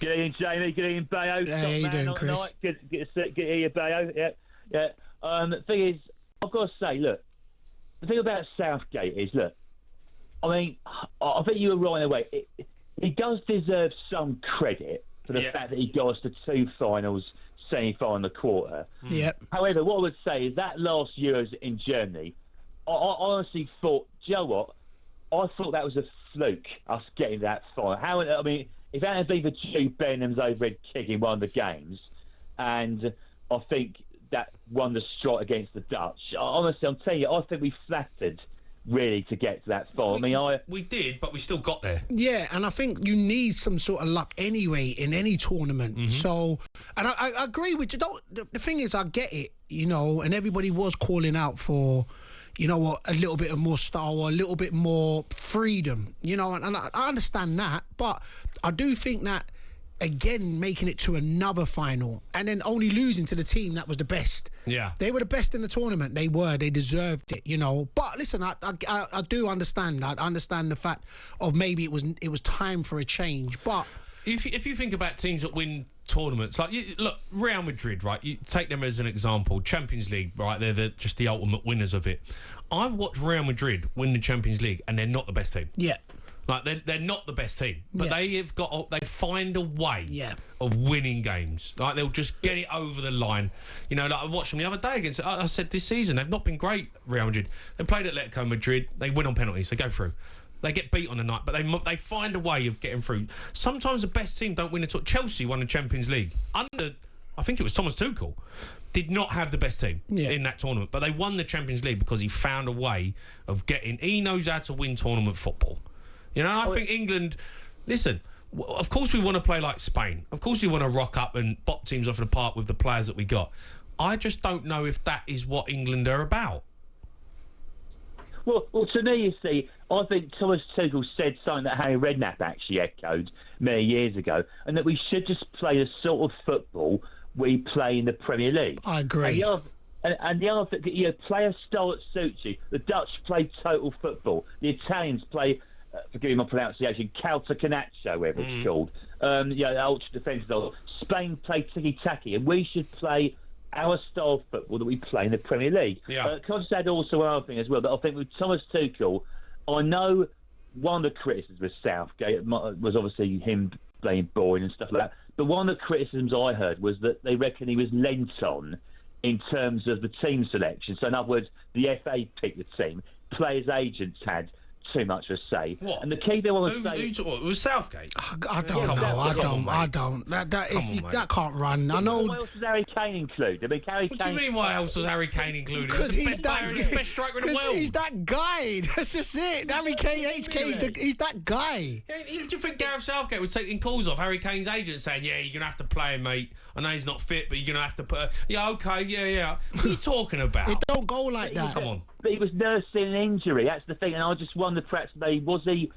Good evening, Jamie. Good evening, Bayo. How you doing, Chris? Good to hear you, Bayo. Yeah. The thing is, I've got to say, look, the thing about Southgate is, look, I mean, I think you were right in a way. He does deserve some credit for the fact that he got us to 2 finals, semi-final, and a quarter. Yep. However, what I would say is that last Euros in Germany, I honestly thought, do you know what? I thought that was a fluke, us getting that final. I mean, if that had been for Jude Bellingham's overhead kick in one of the games, and I think that won the strike against the Dutch, honestly, I'm telling you, I think we flattered really to get to that final. We did, but we still got there. Yeah, and I think you need some sort of luck anyway in any tournament. Mm-hmm. So, and I agree with you. The thing is, I get it, and everybody was calling out for, a little bit of more style or a little bit more freedom, and I understand that, but I do think that, again, making it to another final and then only losing to the team that was the best. Yeah. They were the best in the tournament. They deserved it, But listen, I do understand. I understand the fact of maybe it was time for a change. But if you think about teams that win tournaments, like look, Real Madrid, right? You take them as an example. Champions League, right? They're just the ultimate winners of it. I've watched Real Madrid win the Champions League, and they're not the best team. Yeah. Like they're not the best team, but they find a way of winning games. Like they'll just get it over the line. Like I watched them the other day against. I said this season they've not been great. Real Madrid. They played Atletico Madrid. They win on penalties. They go through. They get beat on the night, but they find a way of getting through. Sometimes the best team don't win at all. Chelsea won the Champions League under, I think it was Thomas Tuchel. Did not have the best team in that tournament, but they won the Champions League because he found a way of getting. He knows how to win tournament football. I think England, listen, of course we want to play like Spain. Of course we want to rock up and bop teams off the park with the players that we got. I just don't know if that is what England are about. Well, to me, you see, I think Thomas Tuchel said something that Harry Redknapp actually echoed many years ago, and that we should just play the sort of football we play in the Premier League. I agree. And the other thing, play a style that suits you. The Dutch play total football. The Italians play... forgive me my pronunciation, calcio, whatever it's called. Ultra defensive style. Spain play tiki-taki, and we should play our style of football that we play in the Premier League. Yeah. Can I just add also one other thing as well, that I think with Thomas Tuchel, I know one of the criticisms with Southgate was obviously him playing boring and stuff like that, but one of the criticisms I heard was that they reckon he was lent on in terms of the team selection. So in other words, the FA picked the team, players' agents had too much of a say. What? And the key thing I want to say... It was Southgate? I don't know. I don't. That can't run. I know... Why else does Harry Kane include? I mean, What do you mean, why else was Harry Kane included? Because he's the best striker in the world. Because he's that guy. That's just it. Harry Kane, he's that guy. Do you think Gareth Southgate was taking calls off Harry Kane's agent saying, yeah, you're going to have to play him, mate. I know he's not fit, but you're going to have to put... What are you talking about? It don't go like that. Come on. But he was nursing an injury. That's the thing. And I just wonder, perhaps, maybe,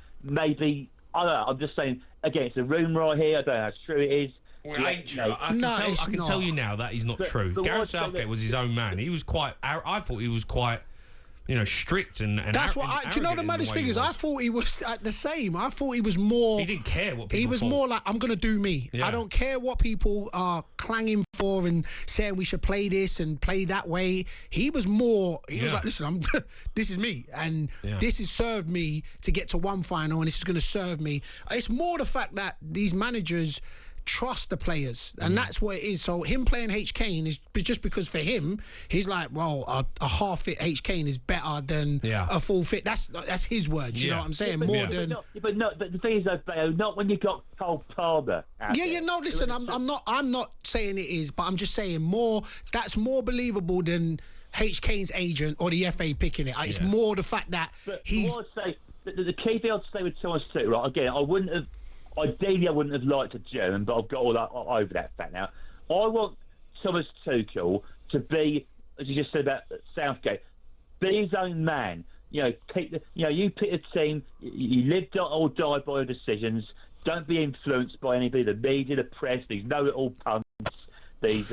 I don't know. I'm just saying, again, it's a rumour right here. I don't know how true it is. Well, it ain't true. I can tell you now that is not true. Gareth Southgate was his own man. He was quite... I thought he was quite... strict and that's what do you know the maddest thing is? I thought he was the same. I thought he was more... He didn't care what people He was thought. more like, I'm going to do me. Yeah. I don't care what people are clanging for and saying we should play this and play that way. He was more... He was like, listen, this is me. And this has served me to get to one final, and this is going to serve me. It's more the fact that these managers... trust the players, and that's what it is. So him playing H. Kane is just because for him, he's like, well, a half-fit H. Kane is better than a full-fit. That's his words, you know what I'm saying? But the thing is, though, not when you got Cole Palmer. Listen, I'm not saying it is, but I'm just saying that's more believable than H. Kane's agent or the FA picking it. It's more the fact that he's... The key thing I'd say with Thomas Tuchel, right, again, Ideally, I wouldn't have liked a German, but I've got all over that fact now. I want Thomas Tuchel to be, as you just said about Southgate, be his own man. You pick a team. You live or die by your decisions. Don't be influenced by anybody, the media, the press, these know-it-all punts, these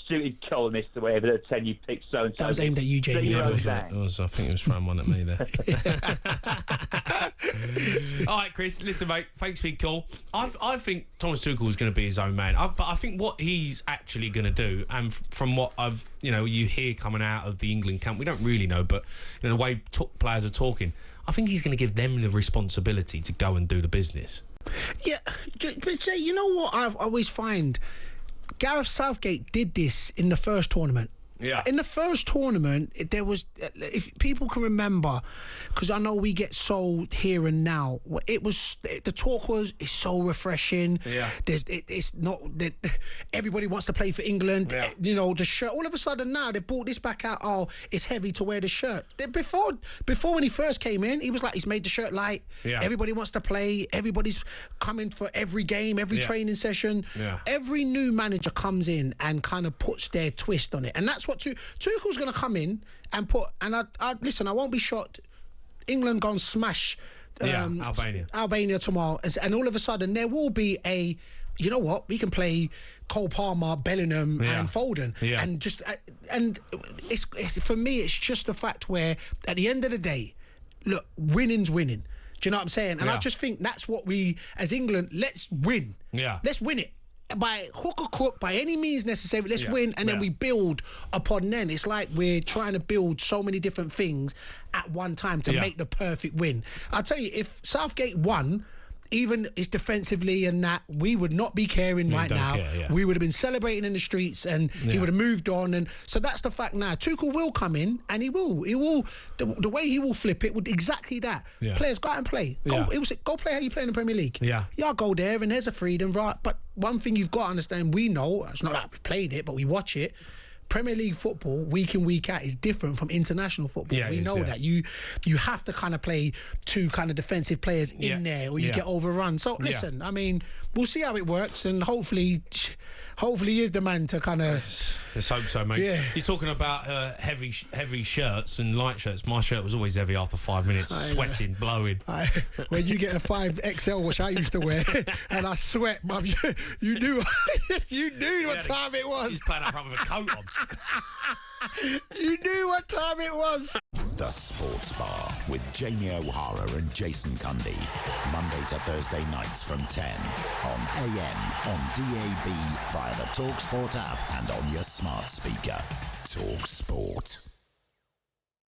suited columnist or whatever that 10 you picked so and so. That was aimed at you, Jamie. I think it was throwing one at me there. All right, Chris, listen, mate, thanks for your call. I think Thomas Tuchel is going to be his own man. But I think what he's actually going to do, and from what you hear coming out of the England camp, we don't really know, but the way players are talking, I think he's going to give them the responsibility to go and do the business. Yeah, but Jay, you know what I always find? Gareth Southgate did this in the first tournament. Yeah. In the first tournament, there was, if people can remember, because I know we get sold here and now. It was the talk was it's so refreshing. Yeah. It's not that everybody wants to play for England. Yeah. You know, the shirt. All of a sudden now they brought this back out. Oh, it's heavy to wear the shirt. Before when he first came in, he was like he's made the shirt light. Yeah. Everybody wants to play. Everybody's coming for every game, every training session. Yeah. Every new manager comes in and kind of puts their twist on it, and that's what Tuchel's going to come in and put. And I listen, I won't be shocked. England gonna smash Albania tomorrow, and all of a sudden there will be a. You know what? We can play Cole Palmer, Bellingham, and Foden, and it's for me. It's just the fact where at the end of the day, look, winning's winning. Do you know what I'm saying? And I just think that's what we, as England, let's win. Yeah, let's win it. By hook or crook, by any means necessary, let's win, and then we build upon then. It's like we're trying to build so many different things at one time to make the perfect win. I'll tell you, if Southgate won, even it's defensively and that, we would not be caring right now. We would have been celebrating in the streets, and he would have moved on. And so that's the fact now. Tuchel will come in, and he will. The way he will flip it would exactly that. Players go out and play. Go play how you play in the Premier League. I'll go there, and there's a freedom, right? But one thing you've got to understand, we know, it's not like we've played it, but we watch it. Premier League football, week in, week out, is different from international football. We know that. You have to kind of play two kind of defensive players in there, or you get overrun. So, listen, I mean, we'll see how it works, and hopefully he is the man to kind of... Let's hope so, mate. You're talking about heavy shirts and light shirts. My shirt was always heavy after 5 minutes, sweating, blowing. When you get a 5XL, which I used to wear, and I sweat, bruv, you knew what time it was. He's playing up front with a coat on. You knew what time it was. The Sports Bar with Jamie O'Hara and Jason Cundy. Monday to Thursday nights from 10 on AM, on DAB, via the talkSPORT app and on your smart speaker. talkSPORT.